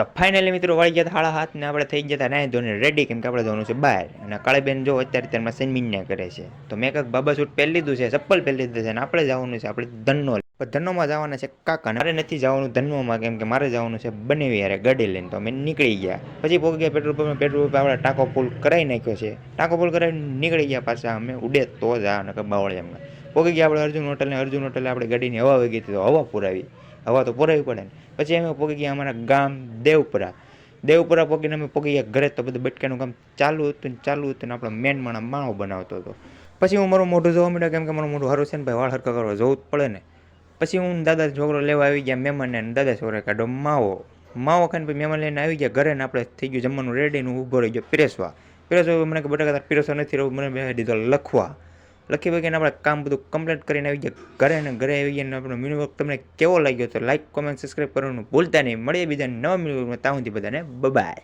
તો ફાઇનલી મિત્રો વાળી ગયા હાડા હાથ ને આપણે થઈ ગયા હતા નાઈ ધોઈને રેડી, કેમ કે આપણે જવાનું છે બહાર. અને કાળીબેન જો અત્યારે તેમાં સેનમિન્યા કરે છે, તો મેં કંઈક બાબા સૂટ પહેરી લીધું છે, ચપ્પલ પહેરી લીધું છે, અને આપણે જવાનું છે આપણે ધનનો. ધનોમાં જવાના છે કાકા, મારે નથી જવાનું ધનોમાં, કેમ કે મારે જવાનું છે બનેવી યારે ગાડી લઈને. તો અમે નીકળી ગયા, પછી પહોંચી ગયા પેટ્રોલ પંપ આપણે ટાંકો ફૂલ કરાવી નાખ્યો છે. ટાંકો ફૂલ કરાવી નીકળી ગયા પાછા અમે ઉડે તો જા ને બાવળિયામાં પહોંચી ગયા આપણે અર્જુન હોટલ. ને અર્જુન હોટલે આપણે ગાડીની હવા વહી ગઈ હતી, તો હવા પુરાવી, હવા તો પુરાવી પડે ને. પછી અમે પહોંચી ગયા અમારા ગામ દેવપુરા પહોંચીને અમે પહોંચી ગયા ઘરે. તો બધું બટકાનું કામ ચાલુ હતું ને આપણો મેન માણો બનાવતો હતો. પછી હું મારું મોઢું જોવા માંડ્યો, કેમ કે મારું મોઢું સારું છે ને ભાઈ, વાળ હરકા કરવા જોવું જ પડે ને. પછી હું દાદા છોકરો લેવા આવી ગયા મહેમાનને, દાદા છોકરા કાઢો માવો ખાઈને પછી મહેમાન લઈને આવી ગયા ઘરે. ને આપણે થઈ ગયું જમવાનું રેડી. હું ઊભો રહી ગયો પીરસવા. મને કે બટાકા પીરસવા નથી રહું, મને બેસી દીધો લખી વગેરે આપણે કામ બધું કમ્પ્લીટ કરીને આવી ગયા ઘરે. ને ઘરે આવી ગયા. આપણો મીનુ વર્ક તમને કેવો લાગ્યો તો લાઈક કોમેન્ટ સબસ્ક્રાઈબ કરવાનું ભૂલતા નહીં. મળીએ બીજા નવા મીનુ વર્કમાં. ત્યાં સુધી બધાને બાય.